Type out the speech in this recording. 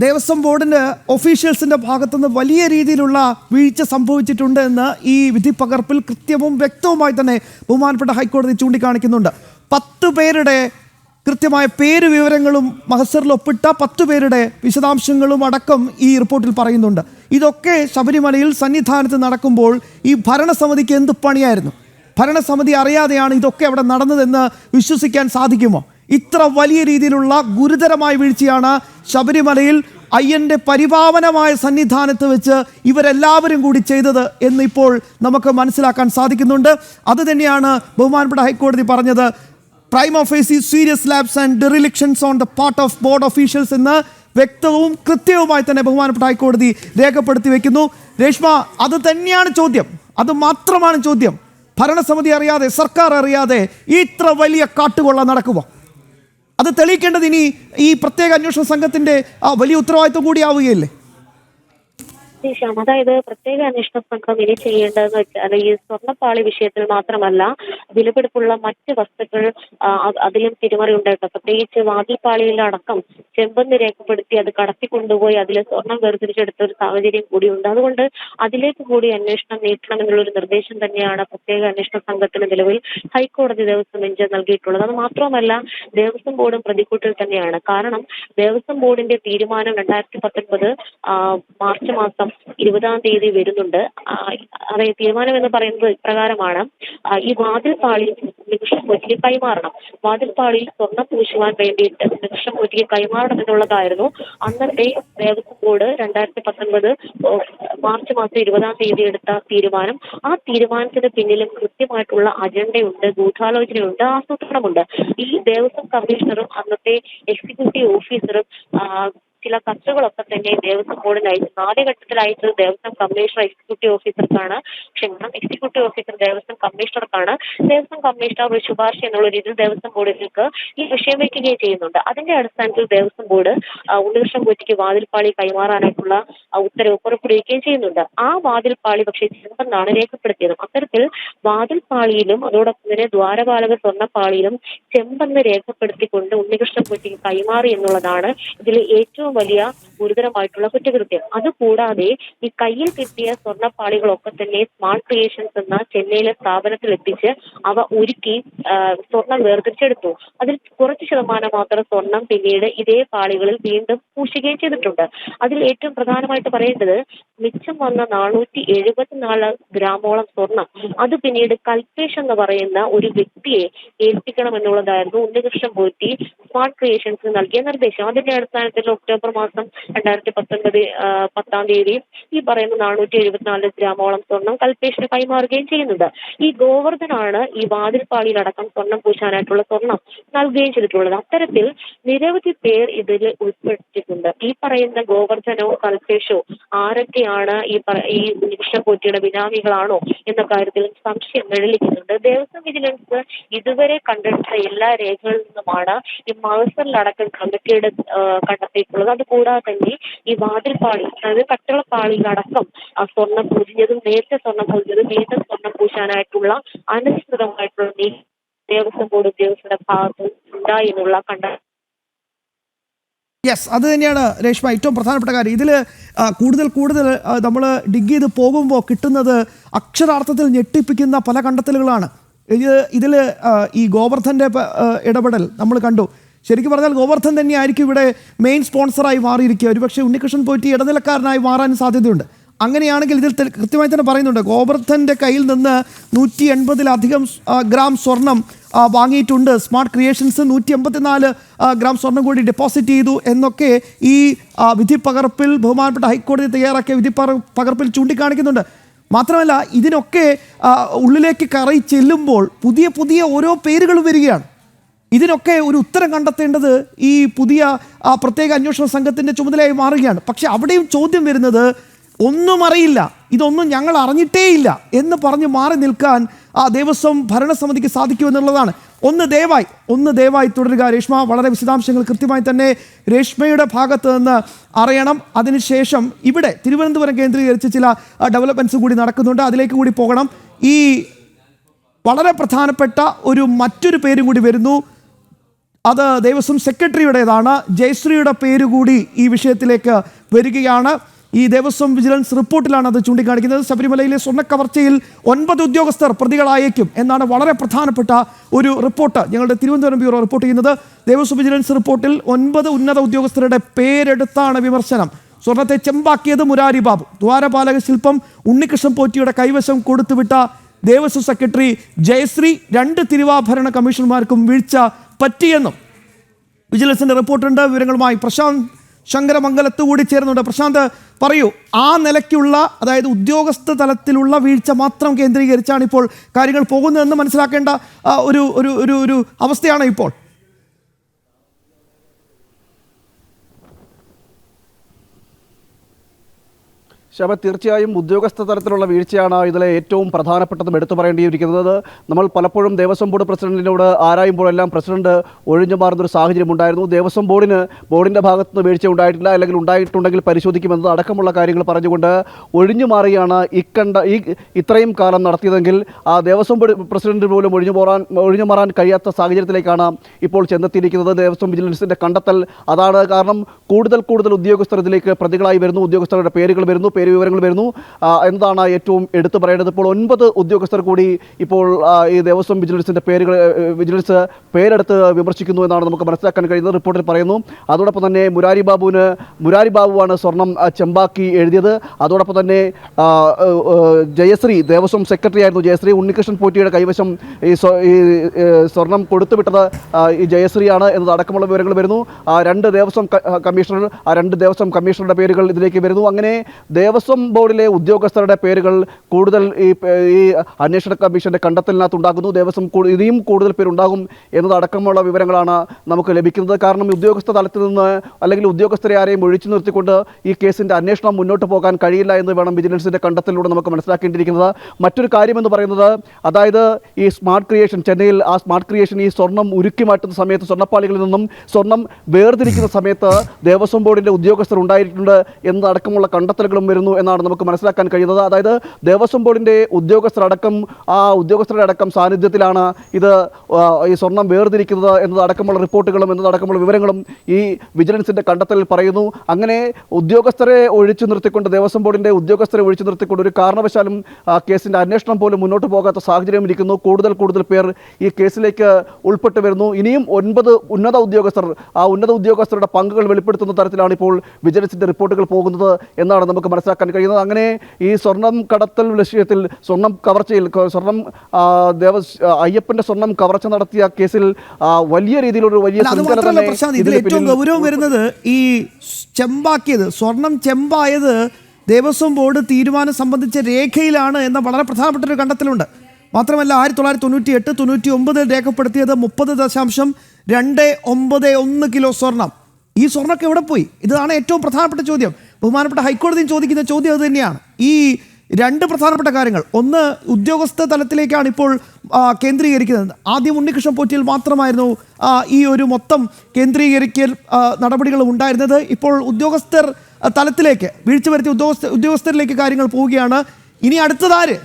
ദേവസ്വം ബോർഡിന് ഒഫീഷ്യൽസിന്റെ ഭാഗത്തുനിന്ന് വലിയ രീതിയിലുള്ള വീഴ്ച സംഭവിച്ചിട്ടുണ്ട് എന്ന് ഈ വിധി പകർപ്പിൽ കൃത്യവും വ്യക്തവുമായി തന്നെ ബഹുമാനപ്പെട്ട ഹൈക്കോടതി ചൂണ്ടിക്കാണിക്കുന്നുണ്ട്. 10 പേരുടെ കൃത്യമായ പേര് വിവരങ്ങളും മഹസറിൽ ഒപ്പിട്ട 10 പേരുടെ വിശദാംശങ്ങളും അടക്കം ഈ റിപ്പോർട്ടിൽ പറയുന്നുണ്ട്. ഇതൊക്കെ ശബരിമലയിൽ സന്നിധാനത്ത് നടക്കുമ്പോൾ ഈ ഭരണസമിതിക്ക് എന്ത് പണിയായിരുന്നു? ഭരണസമിതി അറിയാതെയാണ് ഇതൊക്കെ അവിടെ നടന്നതെന്ന് വിശ്വസിക്കാൻ സാധിക്കുമോ? ഇത്ര വലിയ രീതിയിലുള്ള ഗുരുതരമായ വീഴ്ചയാണ് ശബരിമലയിൽ അയ്യൻ്റെ പരിപാവനമായ സന്നിധാനത്ത് വെച്ച് ഇവരെല്ലാവരും കൂടി ചെയ്തത് എന്നിപ്പോൾ നമുക്ക് മനസ്സിലാക്കാൻ സാധിക്കുന്നുണ്ട്. അതുതന്നെയാണ് ബഹുമാനപ്പെട്ട ഹൈക്കോടതി പറഞ്ഞത്. Prima facie serious lapse and derelictions on the part of board officials എന്ന് വ്യക്തവും കൃത്യവുമായി തന്നെ ബഹുമാനപ്പെട്ട ഹൈക്കോടതി രേഖപ്പെടുത്തി വെക്കുന്നു. രേഷ്മ, അത് തന്നെയാണ് ചോദ്യം, അത് മാത്രമാണ് ചോദ്യം. ഭരണസമിതി അറിയാതെ, സർക്കാർ അറിയാതെ ഇത്ര വലിയ കാട്ടുകൊള്ള നടക്കുമോ? അത് തെളിയിക്കേണ്ടത് ഇനി ഈ പ്രത്യേക അന്വേഷണ സംഘത്തിന്റെ വലിയ ഉത്തരവാദിത്വം കൂടിയാവുകയല്ലേ? അതായത് പ്രത്യേക അന്വേഷണ സംഘം ഇനി ചെയ്യേണ്ടതെന്ന് വെച്ചാൽ ഈ സ്വർണ്ണപ്പാളി വിഷയത്തിൽ മാത്രമല്ല, വിലപിടിപ്പുള്ള മറ്റ് വസ്തുക്കൾ അതിലും തിരിമറി ഉണ്ടായിട്ടുണ്ട്. പ്രത്യേകിച്ച് വാതിൽപ്പാളിയിലടക്കം ചെമ്പെന്ന് രേഖപ്പെടുത്തി അത് കടത്തിക്കൊണ്ടുപോയി അതിൽ സ്വർണം വേർതിരിച്ചെടുത്ത ഒരു സാഹചര്യം കൂടിയുണ്ട്. അതുകൊണ്ട് അതിലേക്ക് കൂടി അന്വേഷണം നീട്ടണം എന്നുള്ളൊരു നിർദ്ദേശം തന്നെയാണ് പ്രത്യേക അന്വേഷണ സംഘത്തിന് നിലവിൽ ഹൈക്കോടതി ദേവസ്വം ബെഞ്ച് നൽകിയിട്ടുള്ളത്. അത് മാത്രമല്ല, ദേവസ്വം ബോർഡും പ്രതിക്കൂട്ടിൽ തന്നെയാണ്. കാരണം ദേവസ്വം ബോർഡിന്റെ തീരുമാനം 2019 മാർച്ച് മാസം 20-ാം തീയതി വരുന്നുണ്ട്. അതായത് തീരുമാനം എന്ന് പറയുന്നത് ഇപ്രകാരമാണ്: ഈ വാതിൽപ്പാളി ഉണ്ണികൃഷ്ണൻപോറ്റിക്ക് കൈമാറണം. വാതിൽപ്പാളിയിൽ സ്വർണം പൂശുവാൻ വേണ്ടിയിട്ട് ഉണ്ണികൃഷ്ണൻപോറ്റിക്ക് കൈമാറണം എന്നുള്ളതായിരുന്നു അന്നത്തെ ദേവസ്വം ബോർഡ് 2019 മാർച്ച് മാസം 20-ാം തീയതി എടുത്ത തീരുമാനം. ആ തീരുമാനത്തിന് പിന്നിലും കൃത്യമായിട്ടുള്ള അജണ്ടയുണ്ട്, ഗൂഢാലോചനയുണ്ട്, ആസൂത്രണമുണ്ട്. ഈ ദേവസ്വം കമ്മീഷണറും അന്നത്തെ എക്സിക്യൂട്ടീവ് ഓഫീസറും ചില കത്തുകളൊക്കെ തന്നെ ദേവസ്വം ബോർഡിന് അയച്ചു. ആദ്യഘട്ടത്തിൽ അയച്ചത് ദേവസ്വം കമ്മീഷണർ എക്സിക്യൂട്ടീവ് ഓഫീസർക്കാണ്. എക്സിക്യൂട്ടീവ് ഓഫീസർ ദേവസ്വം കമ്മീഷണർക്കാണ്. ദേവസ്വം കമ്മീഷണർ ഒരു ശുപാർശ എന്നുള്ള രീതിയിൽ ദേവസ്വം ബോർഡിലേക്ക് ഈ വിഷയം വയ്ക്കുകയും ചെയ്യുന്നുണ്ട്. അതിന്റെ അടിസ്ഥാനത്തിൽ ദേവസ്വം ബോർഡ് ഉണ്ണികൃഷ്ണൻപോറ്റിക്ക് വാതിൽപ്പാളി കൈമാറാനായിട്ടുള്ള ഉത്തരവ് പുറപ്പെടുവിക്കുകയും ചെയ്യുന്നുണ്ട്. ആ വാതിൽപ്പാളി പക്ഷേ ചെമ്പെന്നാണ് രേഖപ്പെടുത്തിയത്. അത്തരത്തിൽ വാതിൽപ്പാളിയിലും അതോടൊപ്പം തന്നെ ദ്വാരപാലക സ്വർണ്ണപ്പാളിയിലും ചെമ്പെന്ന് രേഖപ്പെടുത്തിക്കൊണ്ട് ഉണ്ണികൃഷ്ണൻപോറ്റിക്ക് കൈമാറി എന്നുള്ളതാണ് ഇതിൽ ഏറ്റവും വലിയ ഗുരുതരമായിട്ടുള്ള കുറ്റകൃത്യം. അതുകൂടാതെ ഈ കയ്യിൽ കിട്ടിയ സ്വർണ്ണപ്പാളികളൊക്കെ തന്നെ സ്മാർട്ട് ക്രിയേഷൻസ് എന്ന ചെന്നൈയിലെ സ്ഥാപനത്തിൽ എത്തിച്ച് അവ ഉരുക്കി സ്വർണം വേർതിരിച്ചെടുത്തു. അതിൽ കുറച്ച് ശതമാനം മാത്രം സ്വർണം പിന്നീട് ഇതേ പാളികളിൽ വീണ്ടും പൂശുകയും ചെയ്തിട്ടുണ്ട്. അതിൽ ഏറ്റവും പ്രധാനമായിട്ട് പറയേണ്ടത്, മിച്ചം വന്ന 474 ഗ്രാമോളം സ്വർണം അത് പിന്നീട് കൽപേഷ് എന്ന് പറയുന്ന ഒരു വ്യക്തിയെ ഏൽപ്പിക്കണം എന്നുള്ളതായിരുന്നു ഉണ്ണികൃഷ്ണൻപോറ്റി സ്മാർട്ട് ക്രിയേഷൻസിന് നൽകിയ നിർദ്ദേശം. അതിന്റെ അടിസ്ഥാനത്തിൽ ഒക്ടോബർ മാസം 2019 10-ാം തീയതി ഈ പറയുന്ന 474 ഗ്രാമോളം സ്വർണം കൽപേഷിന് കൈമാറുകയും ചെയ്യുന്നുണ്ട്. ഈ ഗോവർദ്ധനാണ് ഈ വാതിൽപ്പാളിയിലടക്കം സ്വർണം പൂശാനായിട്ടുള്ള സ്വർണം നൽകുകയും ചെയ്തിട്ടുള്ളത്. അത്തരത്തിൽ നിരവധി പേർ ഇതിൽ ഉൾപ്പെട്ടിട്ടുണ്ട്. ഈ പറയുന്ന ഗോവർദ്ധനോ കൽപേഷോ ആരൊക്കെയാണ് ഈ ഉണ്ണികൃഷ്ണൻപോറ്റിയുടെ ബിനാമികളാണോ എന്ന കാര്യത്തിൽ സംശയം നിഴലിക്കുന്നുണ്ട്. ദേവസ്വം വിജിലൻസ് ഇതുവരെ കണ്ടെടുത്ത എല്ലാ രേഖകളിൽ നിന്നുമാണ് ഈ മഹസറിലടക്കം കമ്മിറ്റിയുടെ കണ്ടെത്തിയിട്ടുള്ളത്. അതുകൂടാതെ തന്നെ ഈ വാതിൽപ്പാളി, അതായത് കട്ടിളപ്പാളിയിലടക്കം സ്വർണം പൂജിച്ചതും നേരത്തെ സ്വർണം പൂജിച്ചതും വീണ്ടും സ്വർണം പൂശാനായിട്ടുള്ള അനധികൃതമായിട്ടുള്ള ദേവസ്വം ബോർഡ് ഉദ്യോഗസ്ഥരുടെ ഭാഗത്ത് ഉണ്ടായി എന്നുള്ള യെസ്, അത് തന്നെയാണ് രേഷ്മ ഏറ്റവും പ്രധാനപ്പെട്ട കാര്യം. ഇതിൽ കൂടുതൽ നമ്മൾ ഡിഗ് ചെയ്ത് പോകുമ്പോൾ കിട്ടുന്നത് അക്ഷരാർത്ഥത്തിൽ ഞെട്ടിപ്പിക്കുന്ന പല കണ്ടെത്തലുകളാണ്. ഇതിൽ ഈ ഗോവർദ്ധൻ്റെ ഇടപെടൽ നമ്മൾ കണ്ടു. ശരിക്കും പറഞ്ഞാൽ ഗോവർദ്ധൻ തന്നെയായിരിക്കും ഇവിടെ മെയിൻ സ്പോൺസറായി മാറിയിരിക്കുക. ഒരുപക്ഷെ ഉണ്ണികൃഷ്ണൻപോറ്റി ഇടനിലക്കാരനായി മാറാൻ സാധ്യതയുണ്ട്. അങ്ങനെയാണെങ്കിൽ ഇതിൽ കൃത്യമായി തന്നെ പറയുന്നുണ്ട്, ഗോവർദ്ധൻ്റെ കയ്യിൽ നിന്ന് 180-ലധികം ഗ്രാം സ്വർണം വാങ്ങിയിട്ടുണ്ട്. സ്മാർട്ട് ക്രിയേഷൻസ് 184 ഗ്രാം സ്വർണം കൂടി ഡെപ്പോസിറ്റ് ചെയ്തു എന്നൊക്കെ ഈ വിധി പകർപ്പിൽ ബഹുമാനപ്പെട്ട ഹൈക്കോടതി തയ്യാറാക്കിയ വിധി പകർപ്പിൽ ചൂണ്ടിക്കാണിക്കുന്നുണ്ട്. മാത്രമല്ല, ഇതിനൊക്കെ ഉള്ളിലേക്ക് കയറി ചെല്ലുമ്പോൾ പുതിയ ഓരോ പേരുകളും വരികയാണ്. ഇതിനൊക്കെ ഒരു ഉത്തരം കണ്ടെത്തേണ്ടത് ഈ പുതിയ പ്രത്യേക അന്വേഷണ സംഘത്തിൻ്റെ ചുമതലയായി മാറുകയാണ്. പക്ഷെ അവിടെയും ചോദ്യം വരുന്നത്, ഒന്നും അറിയില്ല, ഇതൊന്നും ഞങ്ങൾ അറിഞ്ഞിട്ടേയില്ല എന്ന് പറഞ്ഞ് മാറി നിൽക്കാൻ ദേവസ്വം ഭരണസമിതിക്ക് സാധിക്കുമെന്നുള്ളതാണ്. ഒന്ന് ദയവായി തുടരുക രേഷ്മ. വളരെ വിശദാംശങ്ങൾ കൃത്യമായി തന്നെ രേഷ്മയുടെ ഭാഗത്ത് നിന്ന് അറിയണം. അതിനുശേഷം ഇവിടെ തിരുവനന്തപുരം കേന്ദ്രീകരിച്ച് ചില ഡെവലപ്മെൻറ്റ്സ് കൂടി നടക്കുന്നുണ്ട്, അതിലേക്ക് കൂടി പോകണം. ഈ വളരെ പ്രധാനപ്പെട്ട മറ്റൊരു പേരും കൂടി വരുന്നു. അത് ദേവസ്വം സെക്രട്ടറിയുടേതാണ്. ജയശ്രീയുടെ പേരുകൂടി ഈ വിഷയത്തിലേക്ക് വരികയാണ്. ഈ ദേവസ്വം വിജിലൻസ് റിപ്പോർട്ടിലാണ് അത് ചൂണ്ടിക്കാണിക്കുന്നത്. ശബരിമലയിലെ സ്വർണ്ണക്കവർച്ചയിൽ 9 ഉദ്യോഗസ്ഥർ പ്രതികളായേക്കും എന്നാണ് വളരെ പ്രധാനപ്പെട്ട ഒരു റിപ്പോർട്ട് ഞങ്ങളുടെ തിരുവനന്തപുരം ബ്യൂറോ റിപ്പോർട്ട് ചെയ്യുന്നത്. ദേവസ്വം വിജിലൻസ് റിപ്പോർട്ടിൽ 9 ഉന്നത ഉദ്യോഗസ്ഥരുടെ പേരെടുത്താണ് വിമർശനം. സ്വർണത്തെ ചെമ്പാക്കിയത് മുരാരി ബാബു. ദ്വാരപാലക ശില്പം ഉണ്ണികൃഷ്ണൻ പോറ്റിയുടെ കൈവശം കൊടുത്തുവിട്ട ദേവസ്വം സെക്രട്ടറി ജയശ്രീ 2 തിരുവാഭരണ കമ്മീഷണർമാർക്കും വീഴ്ച പറ്റിയെന്നും വിജിലൻസിന്റെ റിപ്പോർട്ടുണ്ട്. വിവരങ്ങളുമായി പ്രശാന്ത് ശങ്കരമംഗലത്ത് കൂടി ചേർന്നുണ്ട്. പ്രശാന്ത്, പറയൂ, ആ നിലയ്ക്കുള്ള, അതായത് ഉദ്യോഗസ്ഥ തലത്തിലുള്ള വീഴ്ച മാത്രം കേന്ദ്രീകരിച്ചാണ് ഇപ്പോൾ കാര്യങ്ങൾ പോകുന്നതെന്ന് മനസ്സിലാക്കേണ്ട ഒരു അവസ്ഥയാണ് ഇപ്പോൾ. ശബ, തീർച്ചയായും ഉദ്യോഗസ്ഥ തലത്തിലുള്ള വീഴ്ചയാണ് ഇതിലെ ഏറ്റവും പ്രധാനപ്പെട്ടതും എടുത്തു പറയേണ്ടിയിരിക്കുന്നത്. നമ്മൾ പലപ്പോഴും ദേവസ്വം ബോർഡ് പ്രസിഡന്റിനോട് ആരായുമ്പോഴെല്ലാം പ്രസിഡന്റ് ഒഴിഞ്ഞു മാറുന്നൊരു സാഹചര്യം ഉണ്ടായിരുന്നു. ദേവസ്വം ബോർഡിൻ്റെ ഭാഗത്തുനിന്ന് വീഴ്ച ഉണ്ടായിട്ടില്ല, അല്ലെങ്കിൽ ഉണ്ടായിട്ടുണ്ടെങ്കിൽ പരിശോധിക്കുമെന്നത് അടക്കമുള്ള കാര്യങ്ങൾ പറഞ്ഞുകൊണ്ട് ഒഴിഞ്ഞു മാറിയാണ് ഇത്രയും കാലം നടത്തിയതെങ്കിൽ ആ ദേവസ്വം ബോർഡ് പ്രസിഡന്റ് പോലും ഒഴിഞ്ഞു മാറാൻ കഴിയാത്ത സാഹചര്യത്തിലേക്കാണ് ഇപ്പോൾ ചെന്നെത്തിയിരിക്കുന്നത്. ദേവസ്വം വിജിലൻസിൻ്റെ കണ്ടെത്തൽ അതാണ്. കാരണം കൂടുതൽ ഉദ്യോഗസ്ഥർ ഇതിലേക്ക് പ്രതികളായി വരുന്നു, ഉദ്യോഗസ്ഥരുടെ പേരുകൾ വരുന്നു, വിവരങ്ങൾ വരുന്നു എന്നതാണ് ഏറ്റവും എടുത്തു പറയേണ്ടത്. ഇപ്പോൾ 9 ഉദ്യോഗസ്ഥർ കൂടി ഇപ്പോൾ ഈ ദേവസ്വം വിജിലൻസ് പേരെടുത്ത് വിമർശിക്കുന്നു എന്നാണ് നമുക്ക് മനസ്സിലാക്കാൻ കഴിയുന്നത്. റിപ്പോർട്ടിൽ പറയുന്നു. അതോടൊപ്പം തന്നെ മുരാരി ബാബുവാണ് സ്വർണം ചെമ്പാക്കി എഴുതിയത്. അതോടൊപ്പം തന്നെ ജയശ്രീ, ദേവസ്വം സെക്രട്ടറി ആയിരുന്നു ജയശ്രീ, ഉണ്ണികൃഷ്ണൻ പോറ്റിയുടെ കൈവശം ഈ സ്വർണം കൊടുത്തുവിട്ടത് ഈ ജയശ്രീയാണ് എന്നത് അടക്കമുള്ള വിവരങ്ങൾ വരുന്നു. 2 ദേവസ്വം കമ്മീഷണറുടെ പേരുകൾ ഇതിലേക്ക് വരുന്നു. അങ്ങനെ ദേവസ്വം ബോർഡിലെ ഉദ്യോഗസ്ഥരുടെ പേരുകൾ കൂടുതൽ ഈ അന്വേഷണ കമ്മീഷന്റെ കണ്ടെത്തലിനകത്തുണ്ടാകുന്നു. ഇനിയും കൂടുതൽ പേരുണ്ടാകും എന്നതടക്കമുള്ള വിവരങ്ങളാണ് നമുക്ക് ലഭിക്കുന്നത്. കാരണം ഉദ്യോഗസ്ഥ തലത്തിൽ നിന്ന് അല്ലെങ്കിൽ ഉദ്യോഗസ്ഥരെ ആരെയും ഒഴിച്ചു നിർത്തിക്കൊണ്ട് ഈ കേസിന്റെ അന്വേഷണം മുന്നോട്ട് പോകാൻ കഴിയില്ല എന്ന് വേണം വിജിലൻസിന്റെ കണ്ടെത്തലിലൂടെ നമുക്ക് മനസ്സിലാക്കേണ്ടിയിരിക്കുന്നത്. മറ്റൊരു കാര്യമെന്ന് പറയുന്നത്, അതായത് ഈ സ്മാർട്ട് ക്രിയേഷൻ, ചെന്നൈയിൽ ആ സ്മാർട്ട് ക്രിയേഷൻ ഈ സ്വർണം ഉരുക്കി മാറ്റുന്ന സമയത്ത്, സ്വർണ്ണപ്പാളികളിൽ നിന്നും സ്വർണം വേർതിരിക്കുന്ന സമയത്ത് ദേവസ്വം ബോർഡിന്റെ ഉദ്യോഗസ്ഥർ ഉണ്ടായിട്ടുണ്ട് എന്നതടക്കമുള്ള കണ്ടെത്തലുകളും വരുന്നു എന്നാണ് നമുക്ക് മനസ്സിലാക്കാൻ കഴിയുന്നത്. അതായത് ദേവസ്വം ബോർഡിന്റെ ഉദ്യോഗസ്ഥരുടെ അടക്കം സാന്നിധ്യത്തിലാണ് ഈ സ്വർണം വേർതിരിക്കുന്നത് എന്നതടക്കമുള്ള റിപ്പോർട്ടുകളും എന്നതടക്കമുള്ള വിവരങ്ങളും ഈ വിജിലൻസിന്റെ കണ്ടെത്തലിൽ പറയുന്നു. അങ്ങനെ ദേവസ്വം ബോർഡിന്റെ ഉദ്യോഗസ്ഥരെ ഒഴിച്ചു നിർത്തിക്കൊണ്ട് ഒരു കാരണവശാലും കേസിന്റെ അന്വേഷണം പോലും മുന്നോട്ട് പോകാത്ത സാഹചര്യം ഇരിക്കുന്നു. കൂടുതൽ പേർ ഈ കേസിലേക്ക് ഉൾപ്പെട്ട് വരുന്നു. ഇനിയും 9 ഉന്നത ഉദ്യോഗസ്ഥരുടെ പങ്കുകൾ വെളിപ്പെടുത്തുന്ന തരത്തിലാണ് ഇപ്പോൾ വിജിലൻസിന്റെ റിപ്പോർട്ടുകൾ പോകുന്നത് എന്നാണ് നമുക്ക് മനസ്സിലാക്കാൻ കഴിയുന്നത്. അങ്ങനെ ഈ സ്വർണം കടത്തൽ വിഷയത്തിൽ, അയ്യപ്പന്റെ സ്വർണം കവർച്ച നടത്തിയ കേസിൽ വലിയ രീതിയിലൊരു ഏറ്റവും ഗൗരവം വരുന്നത് ഈ സ്വർണം ചെമ്പായത് ദേവസ്വം ബോർഡ് തീരുമാനം സംബന്ധിച്ച രേഖയിലാണ് എന്ന വളരെ പ്രധാനപ്പെട്ട ഒരു കണ്ടെത്തലുണ്ട്. മാത്രമല്ല 1998-99 രേഖപ്പെടുത്തിയത് 30.291 കിലോ സ്വർണം. ഈ സ്വർണ്ണമൊക്കെ എവിടെ പോയി? ഇതാണ് ഏറ്റവും പ്രധാനപ്പെട്ട ചോദ്യം. ബഹുമാനപ്പെട്ട ഹൈക്കോടതിയും ചോദിക്കുന്ന ചോദ്യം അത് തന്നെയാണ്. ഈ 2 പ്രധാനപ്പെട്ട കാര്യങ്ങൾ, ഒന്ന് ഉദ്യോഗസ്ഥ തലത്തിലേക്കാണ് ഇപ്പോൾ കേന്ദ്രീകരിക്കുന്നത്. ആദ്യം ഉണ്ണികൃഷ്ണൻ പോറ്റിയിൽ മാത്രമായിരുന്നു ഈ ഒരു മൊത്തം കേന്ദ്രീകരിക്കൽ നടപടികളും ഉണ്ടായിരുന്നത്. ഇപ്പോൾ ഉദ്യോഗസ്ഥർ തലത്തിലേക്ക്, വീഴ്ച വരുത്തിയ ഉദ്യോഗസ്ഥരിലേക്ക് കാര്യങ്ങൾ പോവുകയാണ്. ഇനി അടുത്തതാര്?